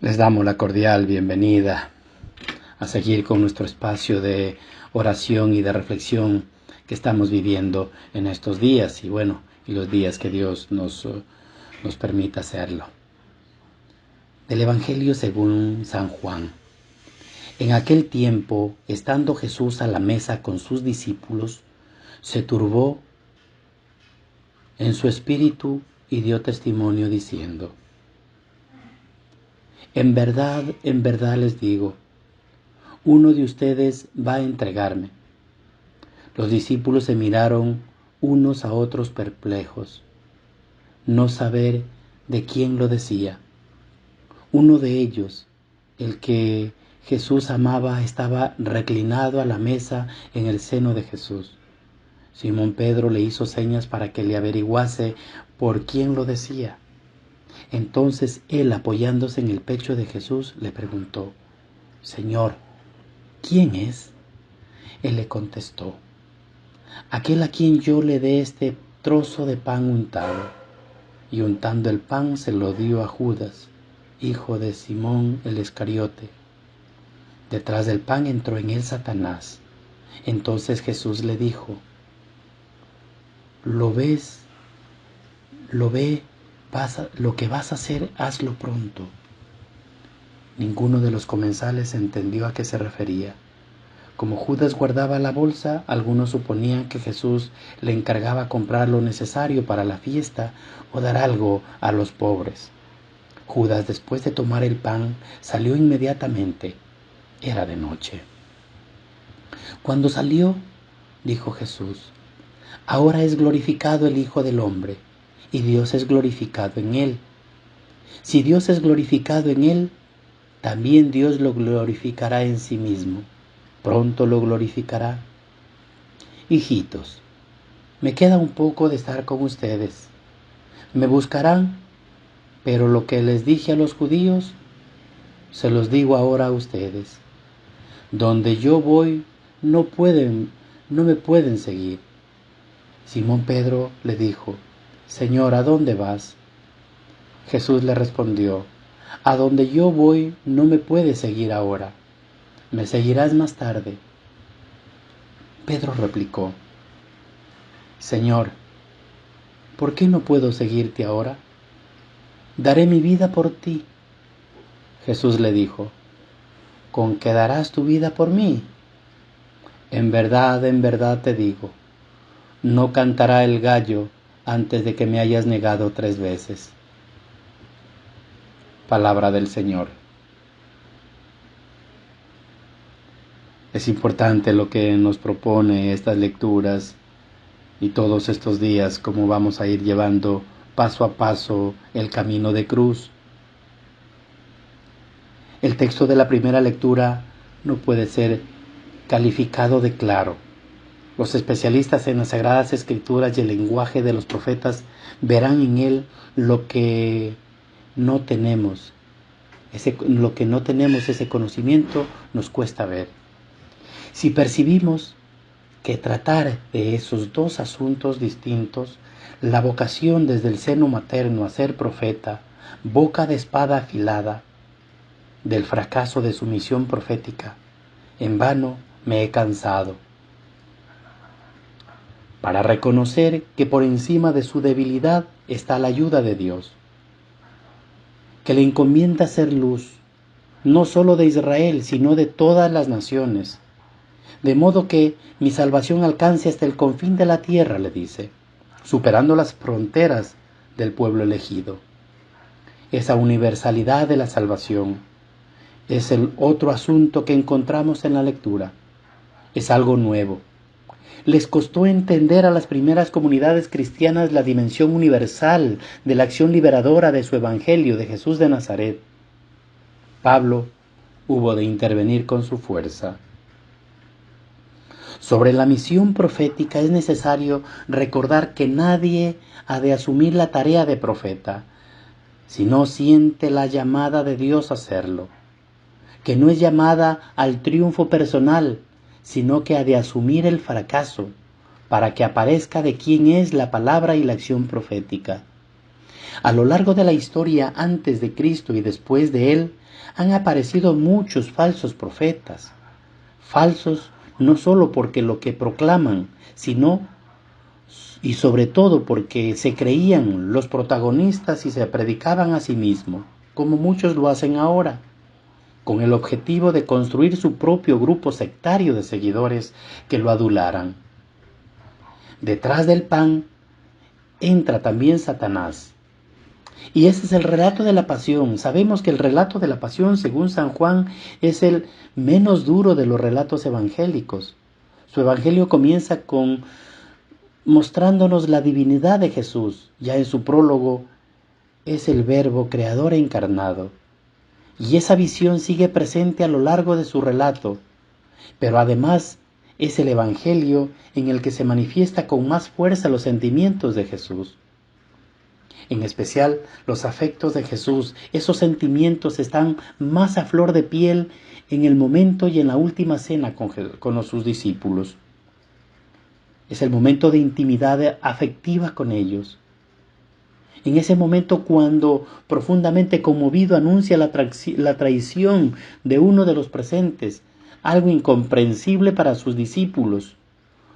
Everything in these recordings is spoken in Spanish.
Les damos la cordial bienvenida a seguir con nuestro espacio de oración y de reflexión que estamos viviendo en estos días y los días que Dios nos permita hacerlo. Del Evangelio según San Juan. En aquel tiempo, estando Jesús a la mesa con sus discípulos, se turbó en su espíritu y dio testimonio diciendo: en verdad les digo, uno de ustedes va a entregarme. Los discípulos se miraron unos a otros perplejos, no saber de quién lo decía. Uno de ellos, el que Jesús amaba, estaba reclinado a la mesa en el seno de Jesús. Simón Pedro le hizo señas para que le averiguase por quién lo decía. Entonces él, apoyándose en el pecho de Jesús, le preguntó: Señor, ¿quién es? Él le contestó: aquel a quien yo le dé este trozo de pan untado. Y untando el pan se lo dio a Judas, hijo de Simón el Iscariote. Detrás del pan entró en él Satanás. Entonces Jesús le dijo: lo que vas a hacer, hazlo pronto. Ninguno de los comensales entendió a qué se refería. Como Judas guardaba la bolsa, algunos suponían que Jesús le encargaba comprar lo necesario para la fiesta o dar algo a los pobres. Judas, después de tomar el pan, salió inmediatamente. Era de noche. Cuando salió, dijo Jesús: ahora es glorificado el Hijo del Hombre, y Dios es glorificado en él. Si Dios es glorificado en él, también Dios lo glorificará en sí mismo. Pronto lo glorificará. Hijitos, me queda un poco de estar con ustedes. Me buscarán, pero lo que les dije a los judíos, se los digo ahora a ustedes. Donde yo voy, no me pueden seguir. Simón Pedro le dijo: Señor, ¿a dónde vas? Jesús le respondió: a donde yo voy, no me puedes seguir ahora. Me seguirás más tarde. Pedro replicó: Señor, ¿por qué no puedo seguirte ahora? Daré mi vida por ti. Jesús le dijo: ¿con qué darás tu vida por mí? En verdad te digo, no cantará el gallo antes de que me hayas negado 3 veces. Palabra del Señor. Es importante lo que nos propone estas lecturas y todos estos días, cómo vamos a ir llevando paso a paso el camino de cruz. El texto de la primera lectura no puede ser calificado de claro. Los especialistas en las Sagradas Escrituras y el lenguaje de los profetas verán en él lo que no tenemos. Ese conocimiento nos cuesta ver. Si percibimos que tratar de esos dos asuntos distintos, la vocación desde el seno materno a ser profeta, boca de espada afilada, del fracaso de su misión profética, en vano me he cansado. Para reconocer que por encima de su debilidad está la ayuda de Dios, que le encomienda ser luz, no solo de Israel, sino de todas las naciones, de modo que mi salvación alcance hasta el confín de la tierra, le dice, superando las fronteras del pueblo elegido. Esa universalidad de la salvación es el otro asunto que encontramos en la lectura. Es algo nuevo. Les costó entender a las primeras comunidades cristianas la dimensión universal de la acción liberadora de su evangelio de Jesús de Nazaret. Pablo hubo de intervenir con su fuerza. Sobre la misión profética es necesario recordar que nadie ha de asumir la tarea de profeta si no siente la llamada de Dios a hacerlo, que no es llamada al triunfo personal, sino que ha de asumir el fracaso para que aparezca de quién es la palabra y la acción profética. A lo largo de la historia, antes de Cristo y después de él, han aparecido muchos falsos profetas. Falsos no solo porque lo que proclaman, sino y sobre todo porque se creían los protagonistas y se predicaban a sí mismos, como muchos lo hacen ahora, con el objetivo de construir su propio grupo sectario de seguidores que lo adularan. Detrás del pan entra también Satanás. Y ese es el relato de la pasión. Sabemos que el relato de la pasión, según San Juan, es el menos duro de los relatos evangélicos. Su evangelio comienza con mostrándonos la divinidad de Jesús. Ya en su prólogo es el Verbo creador e encarnado. Y esa visión sigue presente a lo largo de su relato, pero además es el evangelio en el que se manifiesta con más fuerza los sentimientos de Jesús. En especial los afectos de Jesús. Esos sentimientos están más a flor de piel en el momento y en la última cena con sus discípulos. Es el momento de intimidad afectiva con ellos. En ese momento cuando profundamente conmovido anuncia la traición de uno de los presentes, algo incomprensible para sus discípulos.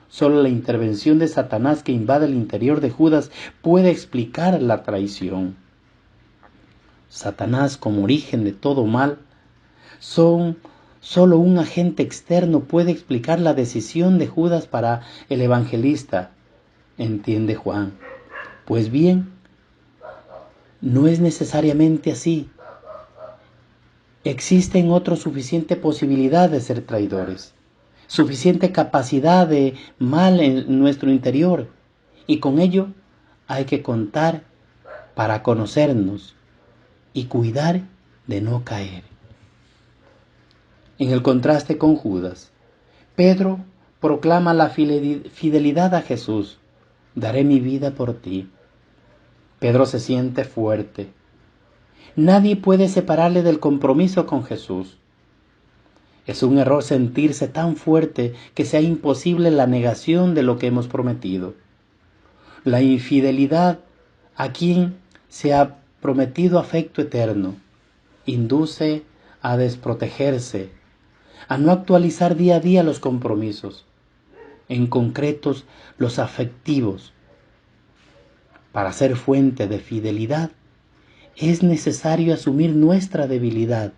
Solo la intervención de Satanás que invade el interior de Judas puede explicar la traición. Satanás, como origen de todo mal, solo un agente externo puede explicar la decisión de Judas para el evangelista, entiende Juan. Pues bien, no es necesariamente así. Existen otras suficiente posibilidad de ser traidores, suficiente capacidad de mal en nuestro interior, y con ello hay que contar para conocernos y cuidar de no caer. En el contraste con Judas, Pedro proclama la fidelidad a Jesús. Daré mi vida por ti. Pedro se siente fuerte. Nadie puede separarle del compromiso con Jesús. Es un error sentirse tan fuerte que sea imposible la negación de lo que hemos prometido. La infidelidad a quien se ha prometido afecto eterno induce a desprotegerse, a no actualizar día a día los compromisos, en concretos los afectivos. Para ser fuente de fidelidad es necesario asumir nuestra debilidad,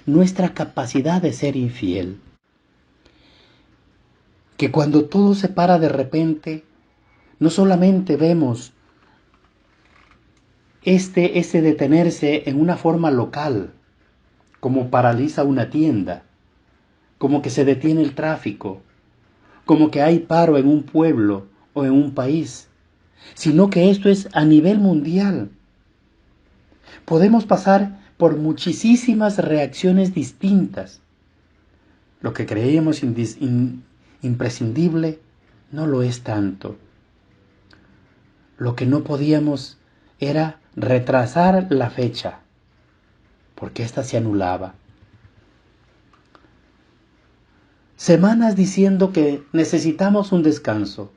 nuestra capacidad de ser infiel. Que cuando todo se para de repente, no solamente vemos este detenerse en una forma local, como paraliza una tienda, como que se detiene el tráfico, como que hay paro en un pueblo o en un país, sino que esto es a nivel mundial. Podemos pasar por muchísimas reacciones distintas. Lo que creíamos imprescindible no lo es tanto. Lo que no podíamos era retrasar la fecha, porque ésta se anulaba. Semanas diciendo que necesitamos un descanso,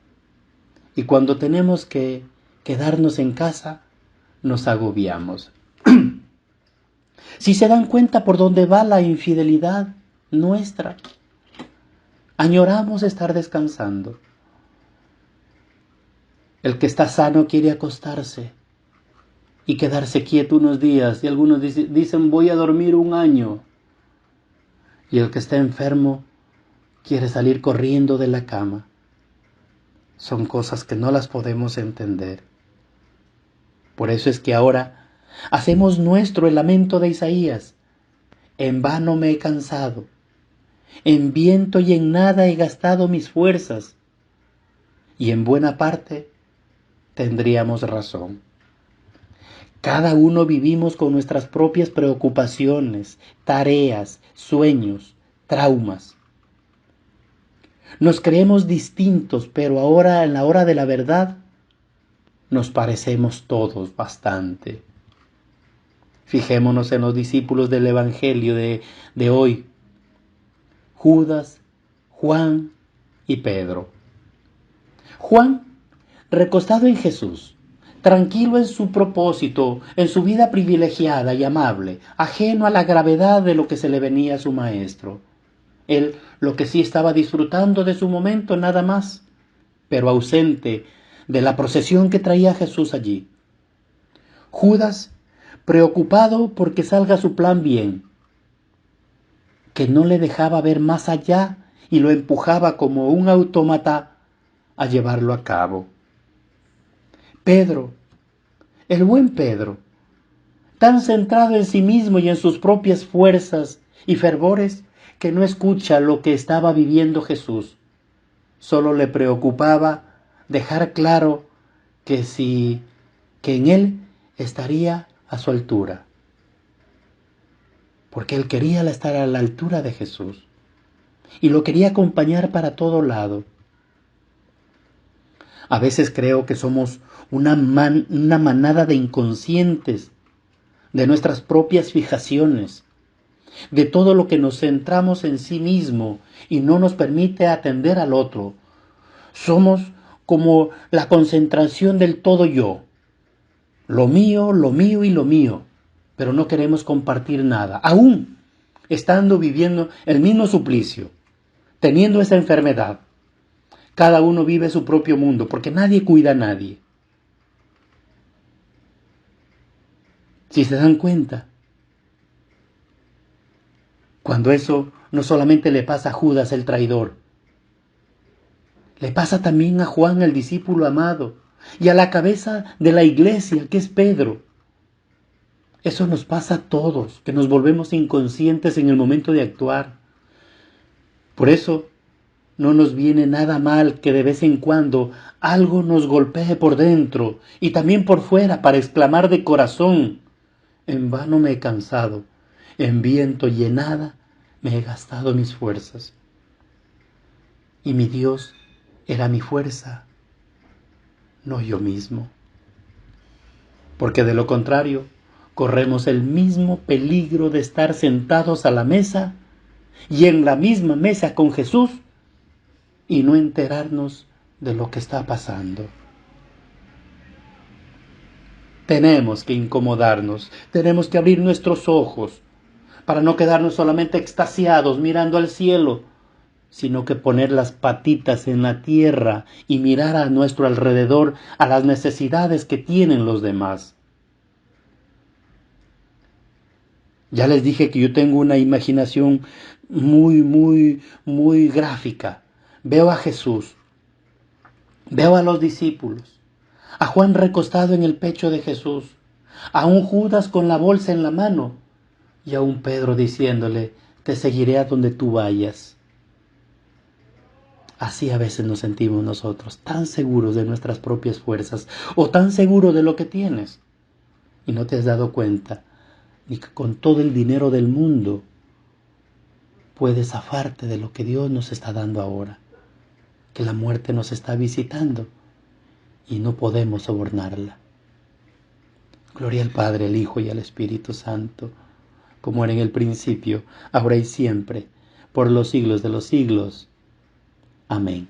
y cuando tenemos que quedarnos en casa, nos agobiamos. Si se dan cuenta por dónde va la infidelidad nuestra, añoramos estar descansando. El que está sano quiere acostarse y quedarse quieto unos días, y algunos dicen voy a dormir un año. Y el que está enfermo quiere salir corriendo de la cama. Son cosas que no las podemos entender. Por eso es que ahora hacemos nuestro el lamento de Isaías. En vano me he cansado, en viento y en nada he gastado mis fuerzas. Y en buena parte tendríamos razón. Cada uno vivimos con nuestras propias preocupaciones, tareas, sueños, traumas. Nos creemos distintos, pero ahora en la hora de la verdad nos parecemos todos bastante. Fijémonos en los discípulos del Evangelio de hoy: Judas, Juan y Pedro. Juan, recostado en Jesús, tranquilo en su propósito, en su vida privilegiada y amable, ajeno a la gravedad de lo que se le venía a su maestro. Él lo que sí estaba disfrutando de su momento nada más, pero ausente de la procesión que traía Jesús allí. Judas, preocupado porque salga su plan bien, que no le dejaba ver más allá y lo empujaba como un autómata a llevarlo a cabo. Pedro, el buen Pedro, tan centrado en sí mismo y en sus propias fuerzas y fervores, que no escucha lo que estaba viviendo Jesús. Solo le preocupaba dejar claro que en él estaría a su altura, porque él quería estar a la altura de Jesús y lo quería acompañar para todo lado. A veces creo que somos una manada de inconscientes de nuestras propias fijaciones, de todo lo que nos centramos en sí mismo y no nos permite atender al otro. Somos como la concentración del todo yo, lo mío y lo mío, pero no queremos compartir nada, aún estando viviendo el mismo suplicio, teniendo esa enfermedad. Cada uno vive su propio mundo, porque nadie cuida a nadie. Si se dan cuenta, cuando eso no solamente le pasa a Judas el traidor, le pasa también a Juan el discípulo amado y a la cabeza de la iglesia que es Pedro. Eso nos pasa a todos, que nos volvemos inconscientes en el momento de actuar. Por eso no nos viene nada mal que de vez en cuando algo nos golpee por dentro y también por fuera para exclamar de corazón: en vano me he cansado, en viento y en nada me he gastado mis fuerzas. Y mi Dios era mi fuerza, no yo mismo. Porque de lo contrario, corremos el mismo peligro de estar sentados a la mesa y en la misma mesa con Jesús y no enterarnos de lo que está pasando. Tenemos que incomodarnos, tenemos que abrir nuestros ojos para no quedarnos solamente extasiados mirando al cielo, sino que poner las patitas en la tierra y mirar a nuestro alrededor a las necesidades que tienen los demás. Ya les dije que yo tengo una imaginación muy gráfica. Veo a Jesús, veo a los discípulos, a Juan recostado en el pecho de Jesús, a un Judas con la bolsa en la mano y a un Pedro diciéndole: te seguiré a donde tú vayas. Así a veces nos sentimos nosotros, tan seguros de nuestras propias fuerzas o tan seguros de lo que tienes. Y no te has dado cuenta ni que con todo el dinero del mundo puedes zafarte de lo que Dios nos está dando ahora, que la muerte nos está visitando y no podemos sobornarla. Gloria al Padre, al Hijo y al Espíritu Santo, como era en el principio, ahora y siempre, por los siglos de los siglos. Amén.